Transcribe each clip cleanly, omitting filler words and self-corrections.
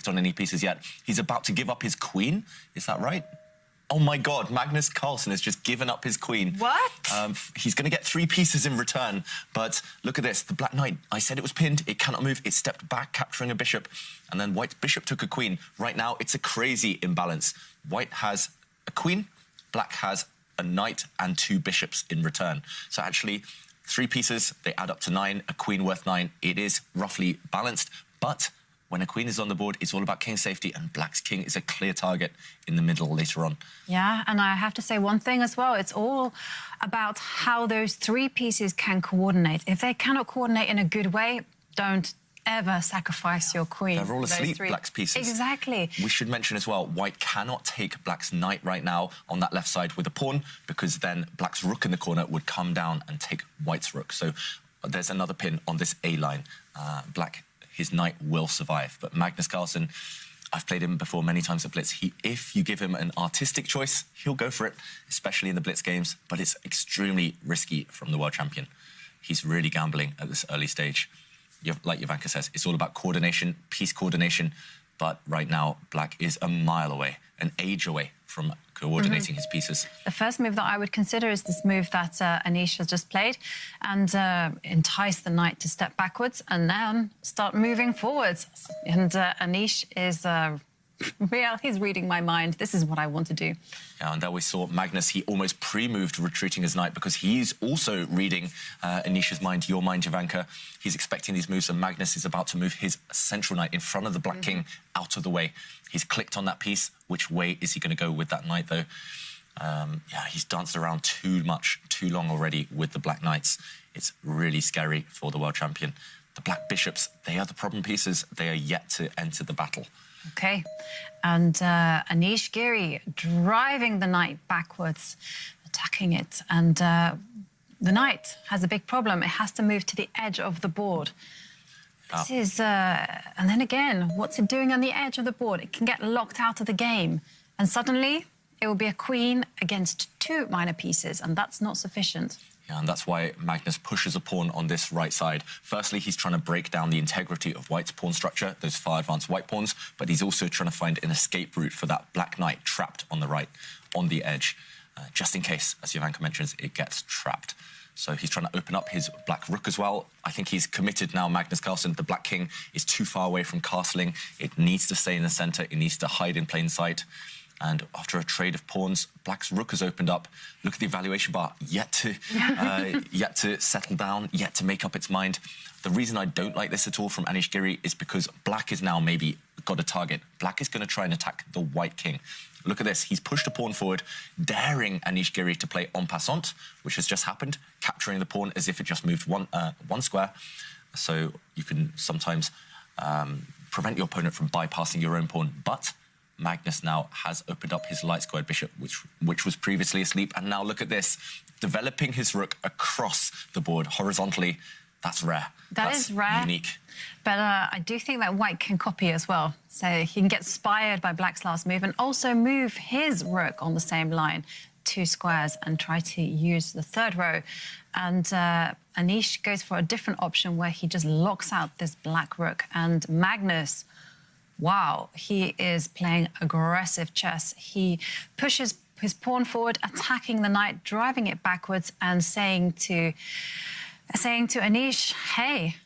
on any pieces yet. He's about to give up his queen. Is that right? Oh my God, Magnus Carlsen has just given up his queen. What? He's going to get 3 pieces in return. But look at this, the black knight, I said it was pinned, it cannot move, it stepped back, capturing a bishop, and then white's bishop took a queen. Right now, it's a crazy imbalance. White has a queen, black has a knight and 2 bishops in return. So actually, 3 pieces, they add up to 9, a queen worth 9. It is roughly balanced, but when a queen is on the board, it's all about king safety, and black's king is a clear target in the middle later on. Yeah, and I have to say one thing as well. It's all about how those 3 pieces can coordinate. If they cannot coordinate in a good way, don't ever sacrifice your queen. They're all asleep, black's pieces. Exactly. We should mention as well, white cannot take black's knight right now on that left side with a pawn, because then black's rook in the corner would come down and take white's rook. So there's another pin on this A line. Black, his knight will survive. But Magnus Carlsen, I've played him before many times at Blitz. If you give him an artistic choice, he'll go for it, especially in the Blitz games. But it's extremely risky from the world champion. He's really gambling at this early stage. Like Jovanka says, it's all about coordination, piece coordination. But right now, black is a mile away, an age away from coordinating his pieces. The first move that I would consider is this move that Anish has just played, and entice the knight to step backwards and then start moving forwards. And Anish is he's reading my mind. This is what I want to do. Yeah, and there we saw Magnus, he almost pre-moved retreating his knight because he's also reading Anish's mind, your mind, Jovanka. He's expecting these moves, and Magnus is about to move his central knight in front of the black king out of the way. He's clicked on that piece. Which way is he going to go with that knight, though? Yeah, he's danced around too much, too long already with the black knights. It's really scary for the world champion. The black bishops, they are the problem pieces. They are yet to enter the battle. Okay, and Anish Giri driving the knight backwards, attacking it, and the knight has a big problem. It has to move to the edge of the board. This is, and then again, what's it doing on the edge of the board? It can get locked out of the game, and suddenly it will be a queen against 2 minor pieces, and that's not sufficient. Yeah, and that's why Magnus pushes a pawn on this right side. Firstly, he's trying to break down the integrity of white's pawn structure, those far advanced white pawns, but he's also trying to find an escape route for that black knight trapped on the right, on the edge, just in case, as Jovanka mentions, it gets trapped. So he's trying to open up his black rook as well. I think he's committed now, Magnus Carlsen. The black king is too far away from castling. It needs to stay in the centre. It needs to hide in plain sight. And after a trade of pawns, black's rook has opened up. Look at the evaluation bar, yet to settle down, yet to make up its mind. The reason I don't like this at all from Anish Giri is because black has now maybe got a target. Black is going to try and attack the white king. Look at this. He's pushed a pawn forward, daring Anish Giri to play en passant, which has just happened, capturing the pawn as if it just moved one square. So you can sometimes prevent your opponent from bypassing your own pawn. But Magnus now has opened up his light squared bishop, which was previously asleep. And now look at this, developing his rook across the board horizontally. That's rare. That's rare. Unique. But I do think that white can copy as well. So he can get inspired by black's last move and also move his rook on the same line, 2 squares, and try to use the 3rd row. And Anish goes for a different option where he just locks out this black rook. And Magnus, wow, he is playing aggressive chess. He pushes his pawn forward, attacking the knight, driving it backwards, and saying to Anish, hey,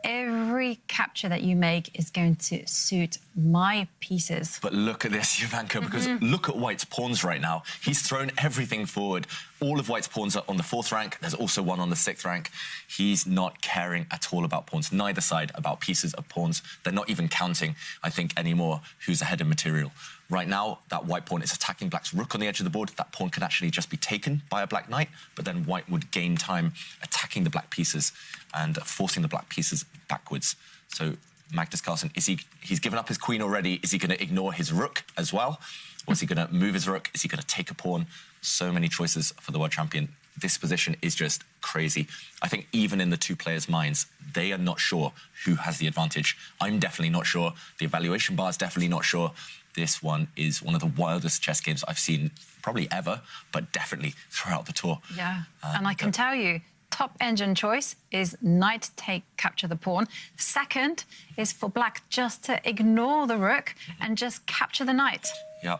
every capture that you make is going to suit my pieces. But look at this, Jovanka, because look at white's pawns right now. He's thrown everything forward. All of white's pawns are on the 4th rank. There's also one on the 6th rank. He's not caring at all about pawns, neither side about pieces of pawns. They're not even counting, I think, anymore who's ahead in material. Right now, that white pawn is attacking black's rook on the edge of the board. That pawn can actually just be taken by a black knight, but then white would gain time attacking the black pieces and forcing the black pieces backwards. So Magnus Carlsen, he's given up his queen already. Is he going to ignore his rook as well? Or is he going to move his rook? Is he going to take a pawn? So many choices for the world champion. This position is just crazy. I think even in the 2 players' minds, they are not sure who has the advantage. I'm definitely not sure. The evaluation bar is definitely not sure. This one is one of the wildest chess games I've seen probably ever, but definitely throughout the tour. Yeah, and I can tell you, top engine choice is knight take, capture the pawn. Second is for black just to ignore the rook and just capture the knight. Yeah.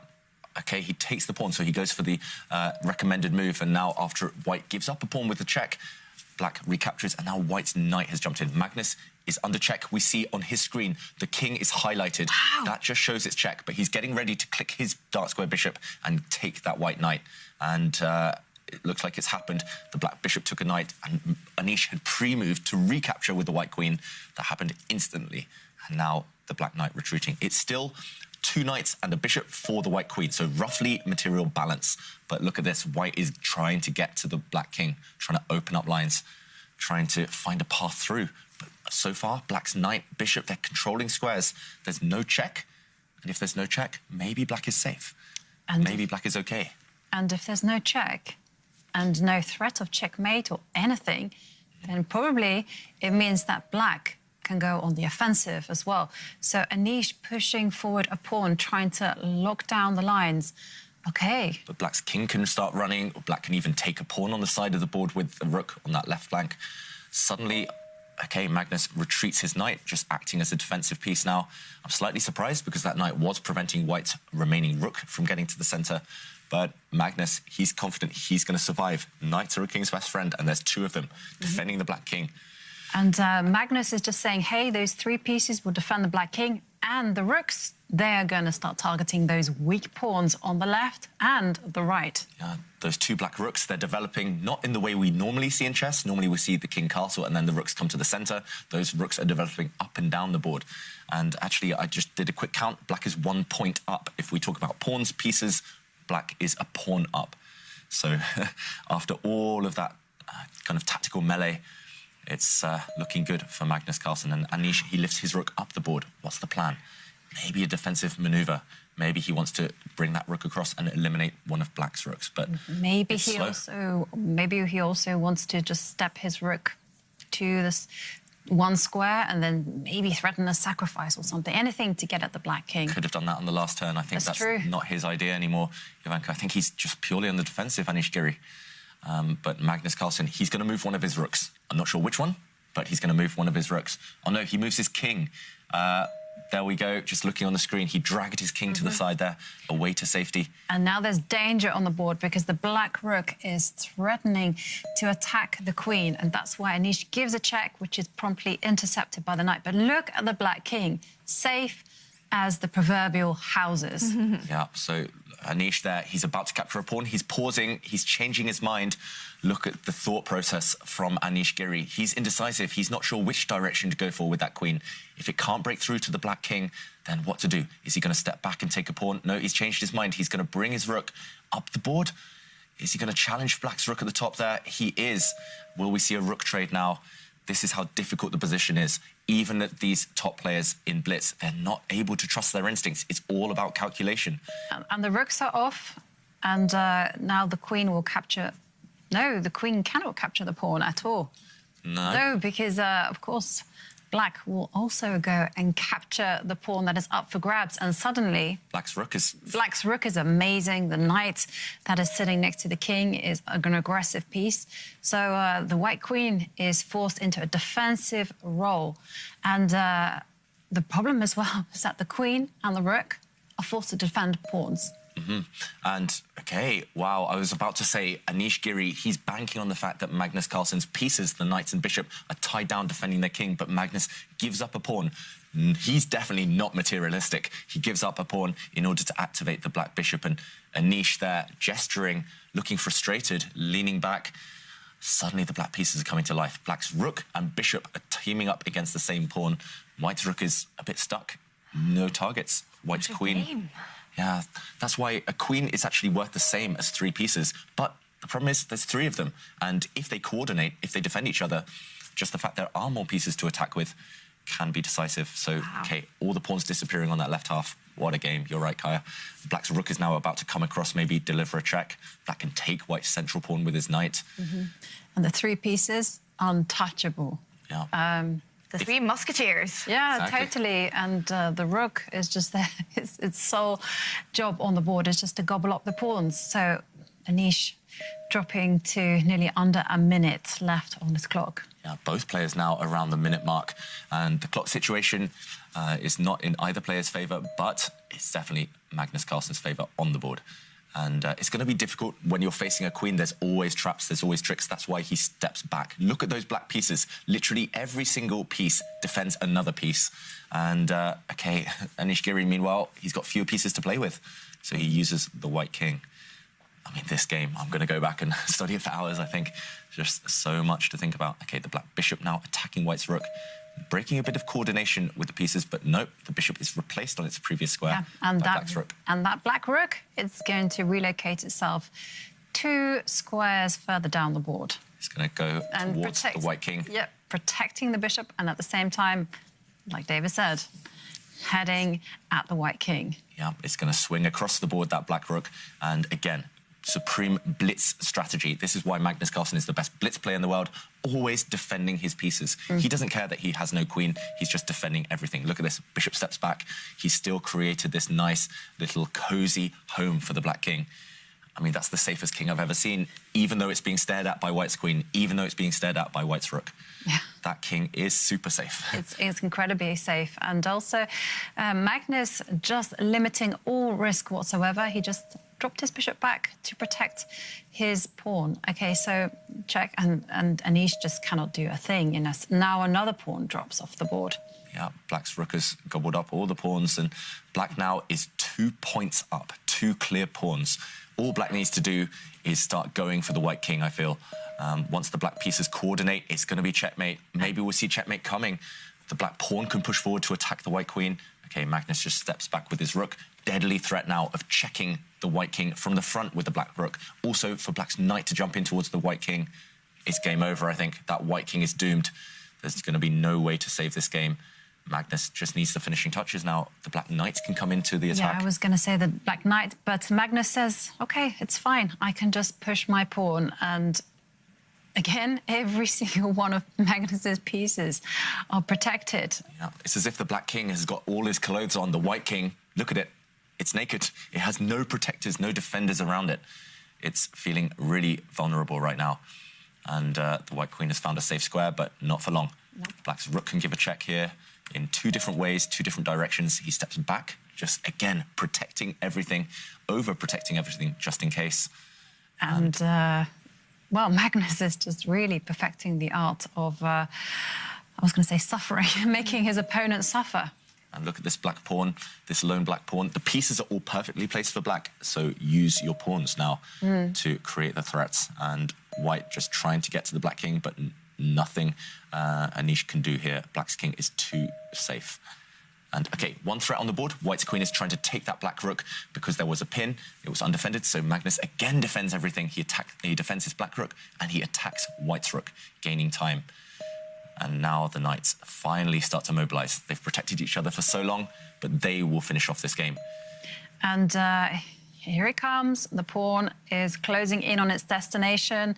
OK, he takes the pawn, so he goes for the recommended move. And now, after white gives up a pawn with the check, black recaptures, and now white's knight has jumped in. Magnus is under check. We see on his screen the king is highlighted. Wow. That just shows it's check, but he's getting ready to click his dark square bishop and take that white knight. And it looks like it's happened. The black bishop took a knight, and Anish had pre-moved to recapture with the white queen. That happened instantly. And now the black knight retreating. It's still 2 knights and a bishop for the white queen, so roughly material balance. But look at this, white is trying to get to the black king, trying to open up lines, trying to find a path through. But so far, black's knight, bishop, they're controlling squares. There's no check, and if there's no check, maybe black is safe. And maybe black is okay. And if there's no check and no threat of checkmate or anything, then probably it means that black can go on the offensive as well. So Anish pushing forward a pawn, trying to lock down the lines. OK. But black's king can start running, or black can even take a pawn on the side of the board with the rook on that left flank. Suddenly, OK, Magnus retreats his knight, just acting as a defensive piece now. I'm slightly surprised because that knight was preventing white's remaining rook from getting to the centre. But Magnus, he's confident he's going to survive. Knights are a king's best friend, and there's 2 of them defending the black king. And Magnus is just saying, hey, those 3 pieces will defend the black king, and the rooks, they're going to start targeting those weak pawns on the left and the right. Yeah, those 2 black rooks, they're developing not in the way we normally see in chess. Normally we see the king castle and then the rooks come to the centre. Those rooks are developing up and down the board. And actually, I just did a quick count. Black is 1 point up. If we talk about pawns, pieces, black is a pawn up. So after all of that kind of tactical melee, it's looking good for Magnus Carlsen. And Anish, he lifts his rook up the board. What's the plan? Maybe a defensive manoeuvre. Maybe he wants to bring that rook across and eliminate one of black's rooks. But maybe he also wants to just step his rook to this 1 square and then maybe threaten a sacrifice or something. Anything to get at the black king. Could have done that on the last turn. I think that's true. Not his idea anymore, Ivanka. I think he's just purely on the defensive, Anish Giri. But Magnus Carlsen, he's going to move one of his rooks. I'm not sure which one, but he's going to move one of his rooks. Oh, no, he moves his king. There we go, just looking on the screen. He dragged his king to the side there, away to safety. And now there's danger on the board because the black rook is threatening to attack the queen. And that's why Anish gives a check, which is promptly intercepted by the knight. But look at the black king, safe as the proverbial houses. Yeah, so Anish there, he's about to capture a pawn. He's pausing, he's changing his mind. Look at the thought process from Anish Giri. He's indecisive. He's not sure which direction to go for with that queen. If it can't break through to the black king, then what to do? Is he going to step back and take a pawn? No, he's changed his mind. He's going to bring his rook up the board. Is he going to challenge black's rook at the top there? He is. Will we see a rook trade now? This is how difficult the position is. Even at these top players in blitz, they're not able to trust their instincts. It's all about calculation. And the rooks are off, and now the queen will capture... No, the queen cannot capture the pawn at all. No, because, of course, black will also go and capture the pawn that is up for grabs, and suddenly... Black's rook is amazing. The knight that is sitting next to the king is an aggressive piece. So the white queen is forced into a defensive role. And the problem as well is that the queen and the rook are forced to defend pawns. And, OK, wow, I was about to say, Anish Giri, he's banking on the fact that Magnus Carlsen's pieces, the knights and bishop, are tied down defending their king, but Magnus gives up a pawn. He's definitely not materialistic. He gives up a pawn in order to activate the black bishop, and Anish there, gesturing, looking frustrated, leaning back. Suddenly the black pieces are coming to life. Black's rook and bishop are teaming up against the same pawn. White's rook is a bit stuck. No targets. White's queen... Game. Yeah, that's why a queen is actually worth the same as 3 pieces. But the problem is there's 3 of them. And if they coordinate, if they defend each other, just the fact there are more pieces to attack with can be decisive. So, OK, all the pawns disappearing on that left half. What a game. You're right, Kaya. Black's rook is now about to come across, maybe deliver a check. Black can take white's central pawn with his knight. And the 3 pieces, untouchable. Yeah. The 3 musketeers. Yeah, Exactly. totally. And the rook is just there. Its sole job on the board is just to gobble up the pawns. So Anish dropping to nearly under a minute left on this clock. Yeah, both players now around the minute mark, and the clock situation is not in either player's favour, but it's definitely Magnus Carlsen's favour on the board. And it's going to be difficult when you're facing a queen. There's always traps, there's always tricks. That's why he steps back. Look at those black pieces. Literally every single piece defends another piece. And, OK, Anish Giri, meanwhile, he's got fewer pieces to play with. So he uses the white king. I mean, this game, I'm going to go back and study it for hours, I think. Just so much to think about. OK, the black bishop now attacking white's rook. Breaking a bit of coordination with the pieces, but nope, the bishop is replaced on its previous square by black's rook. And that black rook, it's going to relocate itself 2 squares further down the board. It's going to go towards the white king. Yep, protecting the bishop, and at the same time, like David said, heading at the white king. Yeah, it's going to swing across the board, that black rook, and again, supreme blitz strategy. This is why Magnus Carlsen is the best blitz player in the world, always defending his pieces. He doesn't care that he has no queen, he's just defending everything. Look at this, bishop steps back. He's still created this nice little cozy home for the black king. I mean, that's the safest king I've ever seen, even though it's being stared at by white's queen, even though it's being stared at by white's rook. Yeah. That king is super safe. It's incredibly safe. And also, Magnus just limiting all risk whatsoever. He just dropped his bishop back to protect his pawn. OK, so check, and Anish just cannot do a thing. You know, now another pawn drops off the board. Yeah, black's rook has gobbled up all the pawns, and black now is 2 points up, 2 clear pawns. All black needs to do is start going for the white king, I feel. Once the black pieces coordinate, it's going to be checkmate. Maybe we'll see checkmate coming. The black pawn can push forward to attack the white queen. OK, Magnus just steps back with his rook. Deadly threat now of checking the white king from the front with the black rook. Also, for black's knight to jump in towards the white king, it's game over, I think. That white king is doomed. There's going to be no way to save this game. Magnus just needs the finishing touches now. The black knight can come into the attack. Yeah, I was going to say the black knight, but Magnus says, OK, it's fine. I can just push my pawn. And again, every single one of Magnus's pieces are protected. Yeah, it's as if the black king has got all his clothes on. The white king, look at it. It's naked. It has no protectors, no defenders around it. It's feeling really vulnerable right now. And the white queen has found a safe square, but not for long. No. Black's rook can give a check here in 2 different ways, 2 different directions. He steps back, just again, protecting everything, over-protecting everything, just in case. And well, Magnus is just really perfecting the art of, I was going to say suffering, making his opponent suffer. And look at this black pawn, this lone black pawn. The pieces are all perfectly placed for black, so use your pawns now to create the threats. And white just trying to get to the black king, but nothing Anish can do here. Black's king is too safe. And, OK, 1 threat on the board. White's queen is trying to take that black rook because there was a pin. It was undefended, so Magnus again defends everything. He defends his black rook, and he attacks white's rook, gaining time. And now the knights finally start to mobilize. They've protected each other for so long, but they will finish off this game. And here it comes. The pawn is closing in on its destination.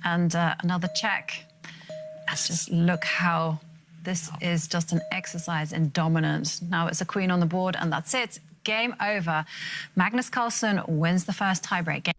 And another check. And just look how this is just an exercise in dominance. Now it's a queen on the board, and that's it. Game over. Magnus Carlsen wins the first tiebreak game.